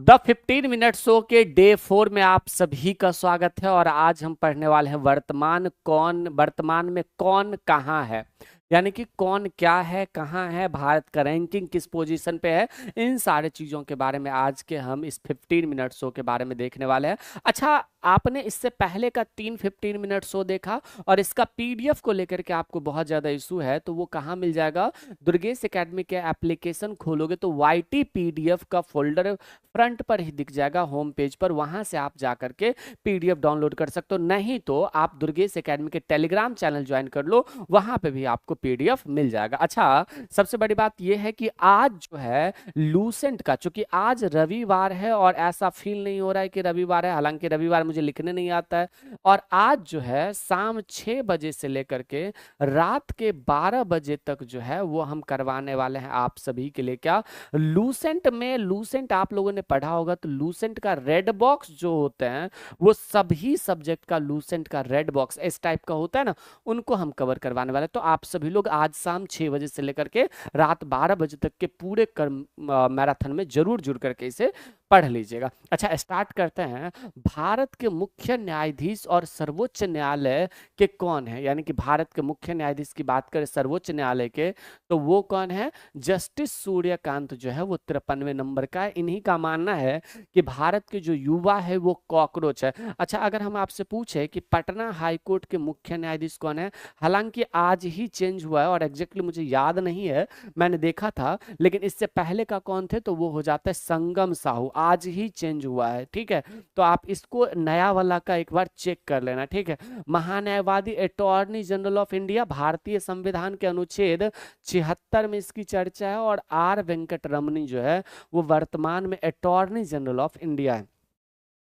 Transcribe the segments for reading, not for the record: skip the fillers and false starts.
The 15 minute show के day 4 में आप सभी का स्वागत है। और आज हम पढ़ने वाले हैं वर्तमान में कौन कहाँ है, यानी कि कौन क्या है, कहाँ है, भारत का रैंकिंग किस पोजीशन पे है। इन सारे चीजों के बारे में आज के हम इस 15 मिनट शो के बारे में देखने वाले हैं। अच्छा, आपने इससे पहले का 3 15 मिनट शो देखा और इसका पीडीएफ को लेकर के आपको बहुत ज्यादा इशू है, तो वो कहाँ मिल जाएगा? दुर्गेश एकेडमी के एप्लीकेशन खोलोगे तो वाईटी पीडीएफ का फोल्डर फ्रंट पर ही दिख जाएगा होम पेज पर, वहां से आप जा करके पीडीएफ डाउनलोड कर सकते हो। नहीं तो आप दुर्गेश एकेडमी के टेलीग्राम चैनल ज्वाइन कर लो, वहां पे भी आपको पीडीएफ मिल जाएगा। अच्छा, सबसे बड़ी बात यह है कि आज जो है लूसेंट का, चूंकि आज रविवार है और ऐसा फील नहीं हो रहा है कि रविवार है, हालांकि रविवार मुझे लिखने नहीं आता है। और आज जो है शाम 6 बजे से लेकर के रात के 12 बजे तक जो है वो हम करवाने वाले हैं आप सभी के लिए। क्या लूसेंट में, लूसेंट आप लोगों ने पढ़ा होगा तो लूसेंट का रेड बॉक्स जो होते हैं वो सभी सब्जेक्ट का लूसेंट का रेड बॉक्स इस टाइप का होता है ना, उनको हम कवर करवाने वाले हैं। तो आप सभी लोग आज शाम 6 बजे से लेकर के रात 12 बजे तक के पूरे मैराथन में जरूर जुड़ करके इसे पढ़ लीजिएगा। अच्छा, स्टार्ट करते हैं। भारत के मुख्य न्यायाधीश और सर्वोच्च न्यायालय के कौन है, यानी कि भारत के मुख्य न्यायाधीश की बात करें सर्वोच्च न्यायालय के, तो वो कौन है? जस्टिस सूर्यकांत जो है वो 53वें नंबर का है। इन्हीं का मानना है कि भारत के जो युवा है वो कॉकरोच है। अच्छा, अगर हम आपसे पूछे कि पटना हाईकोर्ट के मुख्य न्यायाधीश कौन है, हालांकि आज ही चेंज हुआ है और एग्जैक्टली मुझे याद नहीं है, मैंने देखा था, लेकिन इससे पहले का कौन थे तो वो हो जाता है संगम साहू। आज ही चेंज हुआ है, ठीक है, तो आप इसको नया वाला का एक बार चेक कर लेना, ठीक है। महान्यायवादी अटॉर्नी जनरल ऑफ इंडिया, भारतीय संविधान के अनुच्छेद 76 में इसकी चर्चा है। और आर वेंकट रमनी जो है वो वर्तमान में अटॉर्नी जनरल ऑफ इंडिया है।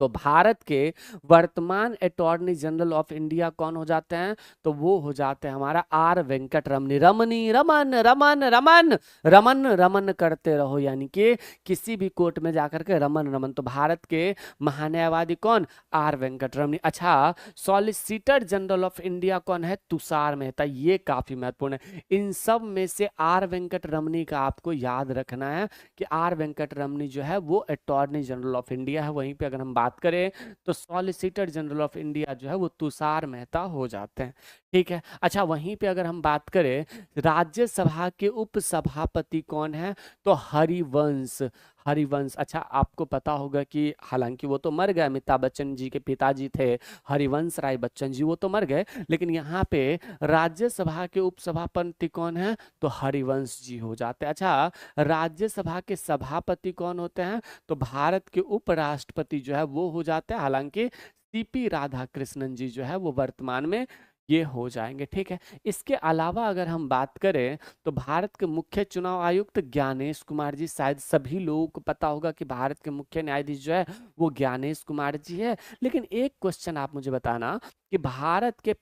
तो भारत के वर्तमान अटॉर्नी जनरल ऑफ इंडिया कौन हो जाते हैं? तो वो हो जाते हैं हमारा आर वेंकट रमनी। रमनी, रमन रमन रमन रमन रमन करते रहो, यानी कि किसी भी कोर्ट में जाकर के रमन रमन। तो भारत के महान्यायवादी कौन? आर वेंकट रमनी। अच्छा, सॉलिसिटर जनरल ऑफ इंडिया कौन है? तुषार मेहता। ये काफी महत्वपूर्ण है। इन सब में से आर वेंकट रमनी का आपको याद रखना है कि आर वेंकट रमनी जो है वो अटॉर्नी जनरल ऑफ इंडिया है। वहीं पे अगर हम बात करें तो सॉलिसिटर जनरल ऑफ इंडिया जो है वो तुषार मेहता हो जाते हैं, ठीक है। अच्छा, वहीं पे अगर हम बात करें राज्यसभा के उपसभापति कौन है, तो हरिवंश। हरिवंश, अच्छा आपको पता होगा कि हालांकि वो तो मर गए, अमिताभ बच्चन जी के पिताजी थे हरिवंश राय बच्चन जी, वो तो मर गए, लेकिन यहाँ पे राज्यसभा के उपसभापति कौन है, तो हरिवंश जी हो जाते हैं। अच्छा, राज्यसभा के सभापति कौन होते हैं, तो भारत के उपराष्ट्रपति जो है वो हो जाते हैं, हालांकि सीपी राधाकृष्णन जी जो है वो वर्तमान में ये हो जाएंगे, ठीक है। इसके अलावा अगर हम बात करें तो भारत के मुख्य चुनाव आयुक्त ज्ञानेश कुमार जी, शायद सभी लोगों को पता होगा कि भारत के मुख्य न्यायाधीश जो है वो ज्ञानेश कुमार जी है। लेकिन एक क्वेश्चन आप मुझे बताना कि भारत के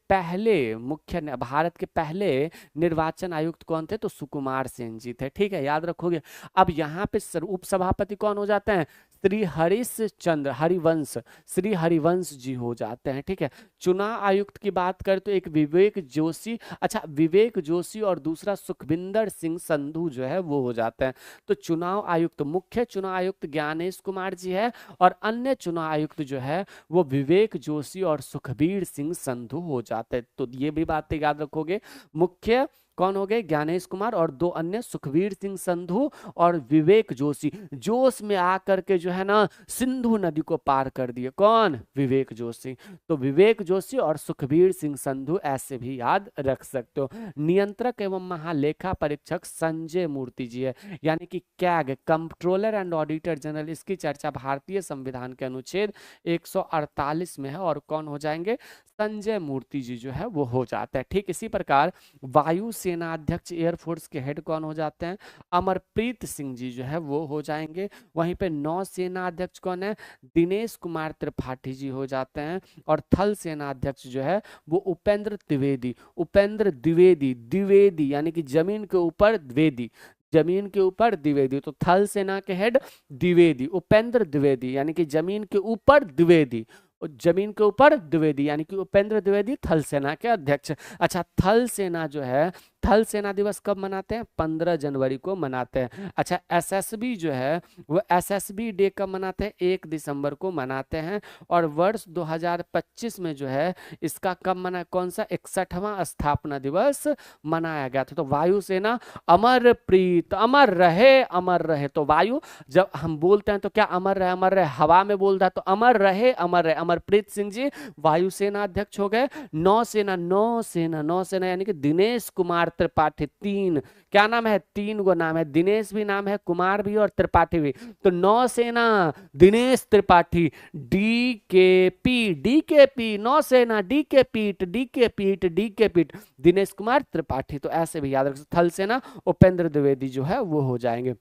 पहले निर्वाचन आयुक्त कौन थे, तो सुकुमार सेन जी थे, ठीक है, याद रखोगे। अब यहाँ पे उपसभापति कौन हो जाते हैं? श्री हरीश चंद्र हरिवंश, श्री हरिवंश जी हो जाते हैं, ठीक है। चुनाव आयुक्त की बात करें तो एक विवेक जोशी, अच्छा विवेक जोशी और दूसरा सुखविंदर सिंह संधू जो है वो हो जाते हैं। तो चुनाव आयुक्त, मुख्य चुनाव आयुक्त ज्ञानेश कुमार जी है और अन्य चुनाव आयुक्त जो है वो विवेक जोशी और सुखबीर सिंह संधू हो जाते हैं। तो ये भी बातें याद रखोगे, मुख्य कौन हो गए? ज्ञानेश कुमार, और दो अन्य सुखबीर सिंह संधू और विवेक जोशी। जोश में आकर के जो है ना सिंधु नदी को पार कर दिए, कौन? विवेक जोशी। तो विवेक जोशी और सुखबीर सिंह संधू ऐसे भी याद रख सकते हो। नियंत्रक एवं महालेखा परीक्षक संजय मूर्ति जी है, यानी कि CAG, controller and auditor general, इसकी चर्चा भारतीय संविधान के अनुच्छेद 148 में है और कौन हो जाएंगे? संजय मूर्ति जी जो है वो हो जाता है, ठीक। इसी प्रकार वायु सेना अध्यक्ष, एयरफोर्स के हेड कौन हो जाते हैं? अमरप्रीत सिंह जी जो है वो हो जाएंगे। वहीं पे नौसेना अध्यक्ष कौन है? दिनेश कुमार त्रिपाठी जी हो जाते हैं। और थल सेना अध्यक्ष जो है वो उपेंद्र द्विवेदी, उपेंद्र द्विवेदी, द्विवेदी यानी कि जमीन के ऊपर द्विवेदी, जमीन के ऊपर द्विवेदी। तो थल सेना के हेड द्विवेदी, उपेंद्र द्विवेदी, यानी कि जमीन के ऊपर द्विवेदी, जमीन के ऊपर द्विवेदी, यानी कि उपेंद्र द्विवेदी थल सेना के अध्यक्ष। अच्छा, थल सेना जो है थल सेना दिवस कब मनाते हैं? 15 जनवरी को मनाते हैं। अच्छा, एसएसबी जो है वो एसएसबी डे कब मनाते हैं? 1 दिसंबर को मनाते हैं। और वर्ष 2025 में जो है इसका कब मना, कौन सा 61वां स्थापना दिवस मनाया गया था। तो वायुसेना अमर प्रीत, अमर रहे, अमर रहे। तो वायु जब हम बोलते हैं तो क्या अमर रहे, अमर रहे, हवा में बोलता है तो अमर रहे, अमर रहे। अमरप्रीत सिंह जी वायुसेना अध्यक्ष हो गए। नौसेना, नौसेना, नौसेना यानी कि दिनेश कुमार त्रिपाठी। तीन, क्या नाम है? 3 गो नाम है, दिनेश भी नाम है, कुमार भी और त्रिपाठी भी। तो नौसेना दिनेश त्रिपाठी, डीकेपी, डीकेपी नौसेना, डीकेपीट, डीकेपीट, डीकेपीट दिनेश कुमार त्रिपाठी। तो ऐसे भी याद रख। थल सेना उपेंद्र द्विवेदी जो है वो हो जाएंगे।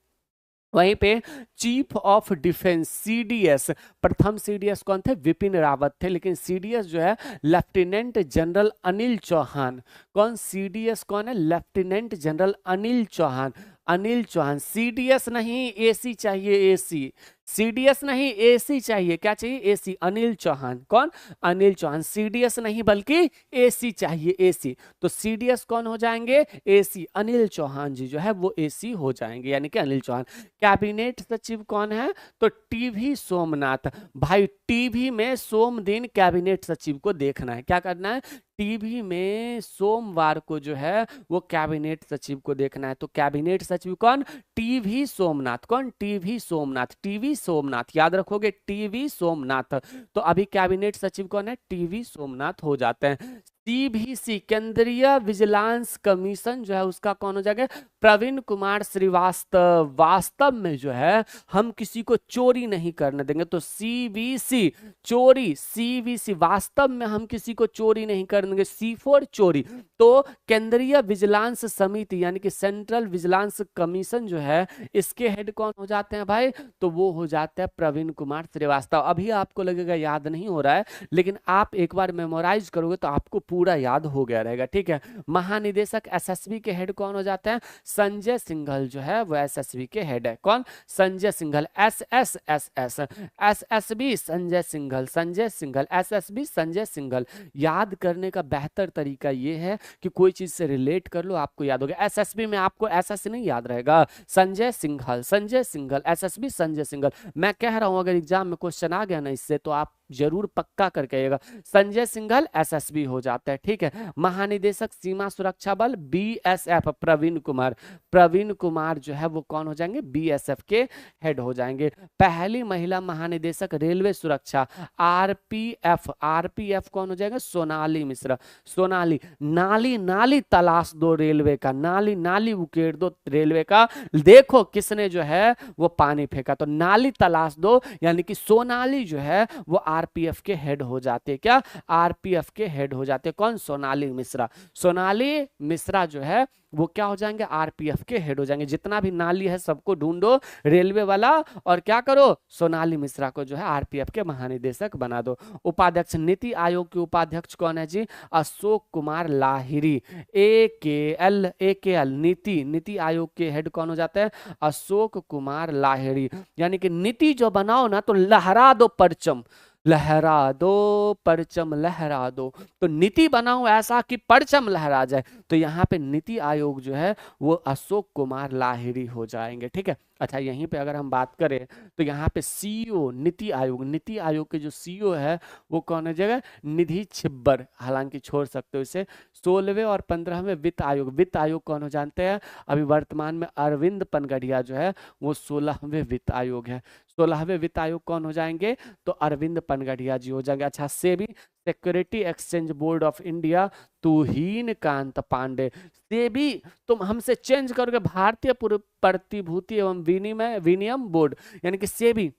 वहीं पे चीफ ऑफ डिफेंस सीडीएस, प्रथम सीडीएस कौन थे? विपिन रावत थे। लेकिन सीडीएस जो है लेफ्टिनेंट जनरल अनिल चौहान। कौन? सीडीएस कौन है? Lieutenant general Anil Chauhan. Anil Chauhan. CDS नहीं, एसी चाहिए, एसी। सीडीएस नहीं, एसी चाहिए। क्या चाहिए? एसी। अनिल चौहान। कौन? अनिल चौहान। सीडीएस नहीं बल्कि एसी चाहिए, एसी। तो सीडीएस कौन हो जाएंगे? एसी। अनिल चौहान जी जो है वो एसी हो जाएंगे, यानी कि अनिल चौहान। कैबिनेट सचिव कौन है? तो टीवी सोमनाथ। भाई टीवी में सोम दिन कैबिनेट सचिव को देखना है। क्या करना है? टीवी में सोमवार को जो है वो कैबिनेट सचिव को देखना है। तो कैबिनेट सचिव कौन? टीवी सोमनाथ। कौन? टीवी सोमनाथ। टीवी सोमनाथ याद रखोगे, टीवी सोमनाथ। तो अभी कैबिनेट सचिव कौन है? टीवी सोमनाथ हो जाते हैं। सीबीसी केंद्रीय विजिलेंस कमीशन जो है उसका कौन हो जाएगा? प्रवीण कुमार श्रीवास्तव। वास्तव में जो है हम किसी को चोरी नहीं करने देंगे। तो सीबीसी चोरी, सीबीसी वास्तव में हम किसी को चोरी नहीं करने देंगे। सी फॉर चोरी। तो केंद्रीय विजिलेंस समिति यानी कि सेंट्रल विजिलेंस कमीशन जो है इसके हेड कौन हो जाते हैं भाई? तो वो हो जाते हैं प्रवीण कुमार श्रीवास्तव। अभी आपको लगेगा याद नहीं हो रहा है, लेकिन आप एक बार मेमोराइज करोगे तो आपको पूरा याद हो गया रहेगा। ठीक है। महानिदेशक एसएसबी के हेड कौन हो जाते हैं? संजय सिंघल जो है वो एसएसबी के हेड है। कौन? संजय सिंघल। एसएसएसएस, एसएसबी संजय सिंघल, संजय सिंघल, एसएसबी संजय सिंघल। याद करने का बेहतर तरीका ये है कि कोई चीज से रिलेट कर लो, आपको याद हो गया। एसएसबी में आपको ऐसा से नहीं याद रहेगा, संजय सिंघल, संजय सिंघल, एसएसबी संजय सिंघल। मैं कह रहा हूं अगर एग्जाम में क्वेश्चन आ गया ना इससे तो आप जरूर पक्का करके आइएगा। संजय सिंघल एसएसबी हो जाता है। ठीक है। महानिदेशक सीमा सुरक्षा बल बीएसएफ प्रवीण कुमार। प्रवीण कुमार जो है वो कौन हो जाएंगे? बीएसएफ के हेड हो जाएंगे। पहली महिला महानिदेशक रेलवे सुरक्षा आरपीएफ, आरपीएफ कौन हो जाएगा? सोनाली मिश्रा। सोनाली। नाली, नाली तलाश दो रेलवे का, नाली, नाली उकेड़ दो रेलवे का। देखो किसने जो है वो पानी फेंका, तो नाली तलाश दो, यानी कि सोनाली जो है वो आरपीएफ के हेड हो जाते हैं। क्या? आरपीएफ के हेड हो जाते हैं। कौन? सोनाली मिश्रा। सोनाली मिश्रा जो है वो क्या हो जाएंगे? आरपीएफ के हेड हो जाएंगे। जितना भी नाली है सबको ढूंढो रेलवे वाला और क्या करो? सोनाली मिश्रा को जो है आरपीएफ के महानिदेशक बना दो। उपाध्यक्ष, नीति आयोग के उपाध्यक्ष कौन है जी? अशोक कुमार लाहिरी। एकेएल, एकेएल नीति, नीति आयोग के हेड कौन हो जाता है? अशोक कुमार लाहिरी। यानी कि नीति जो बनाओ ना तो लहरा दो परचम, लहरा दो परचम, लहरा दो। तो नीति बनाओ ऐसा कि परचम लहरा जाए। तो यहाँ पे नीति आयोग जो है वो अशोक कुमार लाहिरी हो जाएंगे। ठीक है। अच्छा, यहीं पे अगर हम बात करें तो यहाँ पे सीईओ नीति आयोग, नीति आयोग के जो सीईओ है वो कौन है जगह? निधि छिब्बर, हालांकि छोड़ सकते हो इसे। 16वें और 15वें वित्त आयोग, वित्त आयोग कौन हो जानते हैं? अभी वर्तमान में अरविंद पनगढ़िया जो है वो 16वें वित्त आयोग है। 16वें वित्त आयोग कौन हो जाएंगे? तो अरविंद पनगढ़िया जी हो जाएंगे। अच्छा, SEBI security exchange board of India तुहीन कांत पांडे। सेबी तुम हमसे चेंज करोगे भारतीय प्रतिभूति एवं विनिमय विनियम बोर्ड, यानी कि SEBI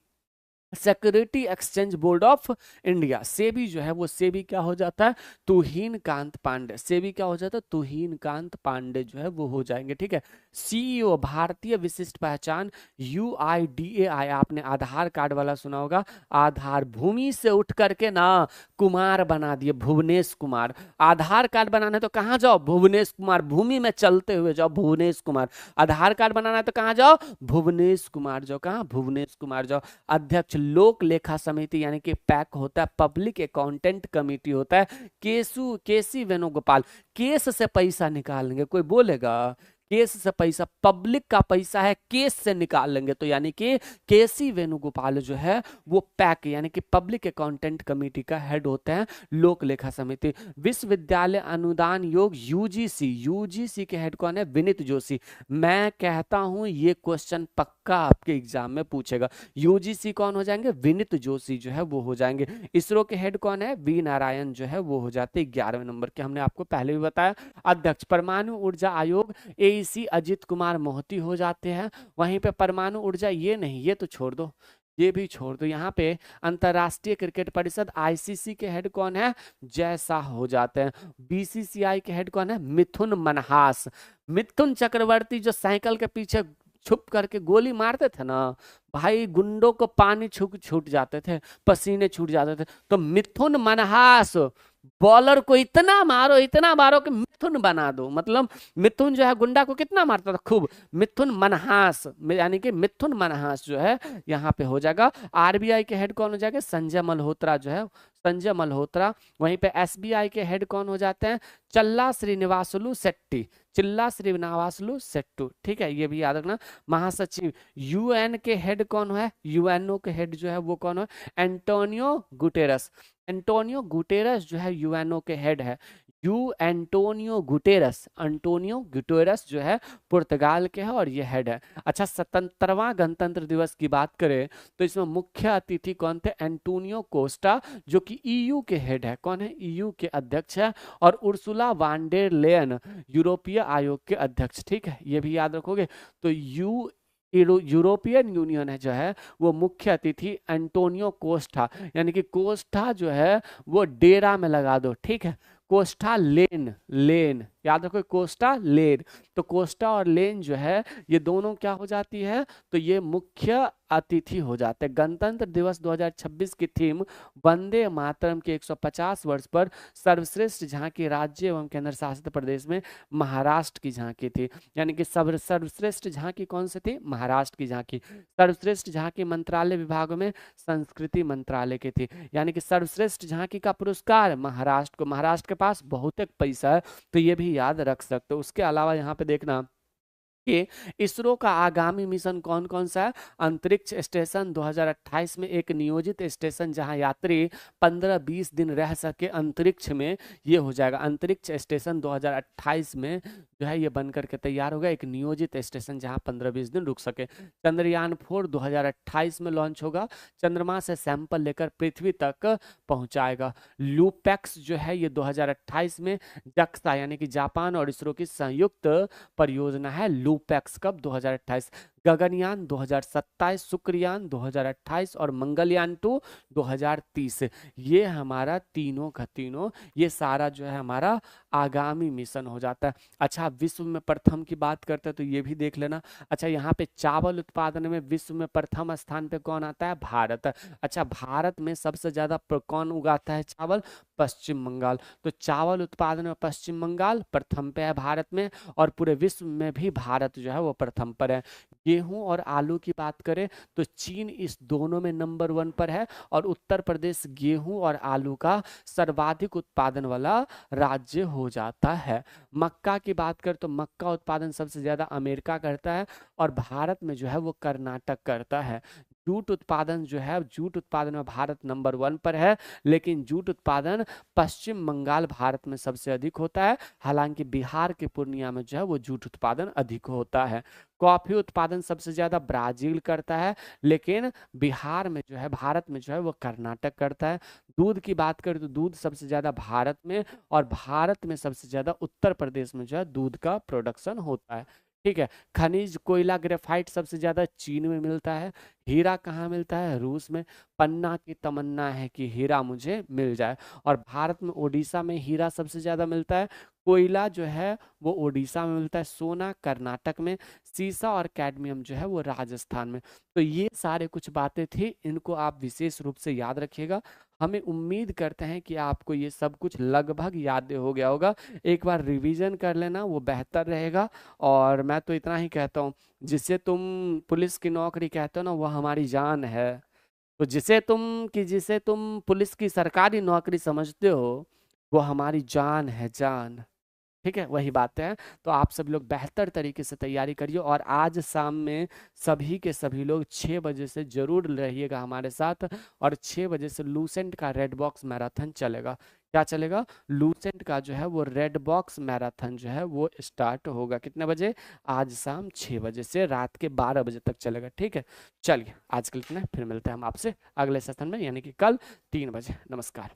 security exchange board of India. SEBI जो है वो सेबी क्या हो जाता है? तुहीन कांत पांडे। सेबी क्या हो जाता है? तुहीन कांत पांडे जो है वो हो जाएंगे। ठीक है। सीईओ भारतीय विशिष्ट पहचान यूआईडीएआई, आपने आधार कार्ड वाला सुना होगा। आधार, भूमि से उठ करके ना कुमार बना दिए, भुवनेश कुमार। आधार कार्ड बनाना है तो कहाँ जाओ? भुवनेश कुमार। भूमि में चलते हुए जाओ, भुवनेश कुमार। आधार कार्ड बनाना है तो कहाँ जाओ? भुवनेश कुमार जाओ। कहाँ? भुवनेश कुमार जाओ। अध्यक्ष लोक लेखा समिति यानी कि पैक होता है, पब्लिक अकाउंटेंट कमेटी होता है, केसी वेणुगोपाल केस से पैसा निकालेंगे, कोई बोलेगा केस से पैसा, पब्लिक का पैसा है केस से निकाल लेंगे, तो यानी कि केसी वेणुगोपाल जो है वो पैक यानी कि पब्लिक अकाउंटेंट कमेटी का हेड होते हैं लोक लेखा समिति। विश्वविद्यालय अनुदान आयोग यूजीसी, यूजीसी के हेड कौन है? विनीत जोशी। मैं कहता हूं ये क्वेश्चन पक्का आपके एग्जाम में पूछेगा। यूजीसी कौन हो जाएंगे? विनीत जोशी जो है वो हो जाएंगे। इसरो के हेड कौन है? वी नारायण जो है वो हो जाते 11वें नंबर के, हमने आपको पहले भी बताया। अध्यक्ष परमाणु ऊर्जा आयोग एईसी अजित कुमार मोहती हो जाते हैं। वहीं पे परमाणु ऊर्जा, ये नहीं, ये तो छोड़ दो, ये भी छोड़ दो। यहाँ पे अंतरराष्ट्रीय क्रिकेट परिषद आईसीसी के हेड कौन है? जय शाह हो जाते हैं। बीसीसीआई के हेड कौन है? मिथुन मनहास। मिथुन चक्रवर्ती जो साइकिल के पीछे छुप करके गोली मारते थे ना भाई, गुंडों को पानी छूट जाते थे, पसीने छूट जाते थे, तो मिथुन मनहास बॉलर को इतना मारो कि मिथुन बना दो। मतलब मिथुन जो है गुंडा को कितना मारता था? खूब। मिथुन मनहास यानी कि मिथुन मनहास जो है यहाँ पे हो जाएगा। आरबीआई के हेड कौन हो जाएगा? संजय मल्होत्रा जो है, संजय मल्होत्रा। वहीं पे एसबीआई के हेड कौन हो जाते हैं? चल्ला श्रीनिवासलू शेट्टी, चिल्ला श्रीनिवासलू शेट्टू, ठीक है, ये भी याद रखना। महासचिव यूएन के हेड कौन है? यूएनओ के हेड जो है वो कौन है? Antonio Guterres. एंटोनियो गुटेरस जो है यूएनओ के हेड है। एंटोनियो गुटेरस जो है पुर्तगाल के है और ये हेड है। अच्छा, 77वां गणतंत्र दिवस की बात करें तो इसमें मुख्य अतिथि कौन थे? एंटोनियो कोस्टा जो कि ईयू के हेड है। कौन है? ईयू के अध्यक्ष है। और उर्सुला वान डेर लेयन यूरोपीय आयोग के अध्यक्ष, ठीक है, ये भी याद रखोगे। तो यूरोपियन यूनियन है जो है वो मुख्य अतिथि एंटोनियो कोस्टा, यानी कि कोस्टा जो है वो डेरा में लगा दो, ठीक है। कोस्टा लेन, लेन याद रखो, कोस्टा लेन। तो कोस्टा और लेन जो है ये दोनों क्या हो जाती है? तो ये मुख्य अतिथि हो जाते हैं। गणतंत्र दिवस 2026 की थीम वंदे मातरम के 150 वर्ष पर सर्वश्रेष्ठ झांकी राज्य एवं केंद्र शासित प्रदेश में महाराष्ट्र की झांकी थी। यानी कि सर्वश्रेष्ठ झांकी कौन सी थी? महाराष्ट्र की झांकी। सर्वश्रेष्ठ झांकी मंत्रालय विभागों में संस्कृति मंत्रालय की थी। यानी कि सर्वश्रेष्ठ झांकी का पुरस्कार महाराष्ट्र को, महाराष्ट्र के पास बहुत पैसा है, तो ये भी याद रख सकते हो। उसके अलावा यहाँ पे देखना कि इसरो का आगामी मिशन कौन कौन सा है? अंतरिक्ष स्टेशन 2028 में एक नियोजित स्टेशन जहां यात्री 15-20 दिन रह सके अंतरिक्ष में, ये हो जाएगा। अंतरिक्ष स्टेशन 2028 में जो है ये बन करके तैयार होगा, एक नियोजित स्टेशन जहां 15-20 दिन रुक सके। चंद्रयान 4 2028 में लॉन्च होगा, चंद्रमा से सैंपल लेकर पृथ्वी तक पहुंचाएगा। लूपेक्स जो है ये 2028 में जक्सा यानी कि जापान और इसरो की संयुक्त परियोजना है। लूपेक्स कब? 2028। गगनयान 2027, शुक्रयान 2028 और मंगलयान 2 2030। ये हमारा तीनों का तीनों ये सारा जो है हमारा आगामी मिशन हो जाता है। अच्छा, विश्व में प्रथम की बात करते हैं तो ये भी देख लेना। अच्छा, यहाँ पे चावल उत्पादन में विश्व में प्रथम स्थान पे कौन आता है? भारत। अच्छा, भारत में सबसे ज्यादा कौन उगाता है चावल? पश्चिम बंगाल। तो चावल उत्पादन में पश्चिम बंगाल प्रथम पे है भारत में, और पूरे विश्व में भी भारत जो है वो प्रथम पर है। गेहूं और आलू की बात करें तो चीन इस दोनों में नंबर 1 पर है, और उत्तर प्रदेश गेहूं और आलू का सर्वाधिक उत्पादन वाला राज्य हो जाता है। मक्का की बात करें तो मक्का उत्पादन सबसे ज्यादा अमेरिका करता है, और भारत में जो है वो कर्नाटक करता है। जूट उत्पादन जो है, जूट उत्पादन में भारत नंबर 1 पर है, लेकिन जूट उत्पादन पश्चिम बंगाल भारत में सबसे अधिक होता है। हालांकि बिहार के पूर्णिया में जो है वो जूट उत्पादन अधिक होता है। कॉफी उत्पादन सबसे ज्यादा ब्राजील करता है, लेकिन बिहार में जो है, भारत में जो है वो कर्नाटक करता है। दूध की बात करें तो दूध सबसे ज्यादा भारत में, और भारत में सबसे ज्यादा उत्तर प्रदेश में जो है दूध का प्रोडक्शन होता है, ठीक है। खनिज कोयला ग्रेफाइट सबसे ज्यादा चीन में मिलता है। हीरा कहाँ मिलता है? रूस में। पन्ना की तमन्ना है कि हीरा मुझे मिल जाए, और भारत में ओडिशा में हीरा सबसे ज्यादा मिलता है। कोयला जो है वो ओडिशा में मिलता है, सोना कर्नाटक में, सीसा और कैडमियम जो है वो राजस्थान में। तो ये सारे कुछ बातें थी, इनको आप विशेष रूप से याद रखिएगा। हमें उम्मीद करते हैं कि आपको ये सब कुछ लगभग याद हो गया होगा। एक बार रिवीजन कर लेना वो बेहतर रहेगा। और मैं तो इतना ही कहता हूँ, जिससे तुम पुलिस की नौकरी कहते हो ना, वो हमारी जान है। तो जिसे तुम पुलिस की सरकारी नौकरी समझते हो, वो हमारी जान है, जान। ठीक है, वही बात है। तो आप सभी लोग बेहतर तरीके से तैयारी करिए, और आज शाम में सभी के सभी लोग 6 बजे से जरूर रहिएगा हमारे साथ। और 6 बजे से लूसेंट का रेड बॉक्स मैराथन चलेगा। क्या चलेगा? लूसेंट का जो है वो रेड बॉक्स मैराथन जो है वो स्टार्ट होगा। कितने बजे? आज शाम 6 बजे से रात के 12 बजे तक चलेगा। ठीक है, चलिए आज के लिए इतना, फिर मिलते हैं हम आपसे अगले सेशन में, यानी कि कल 3 बजे। नमस्कार।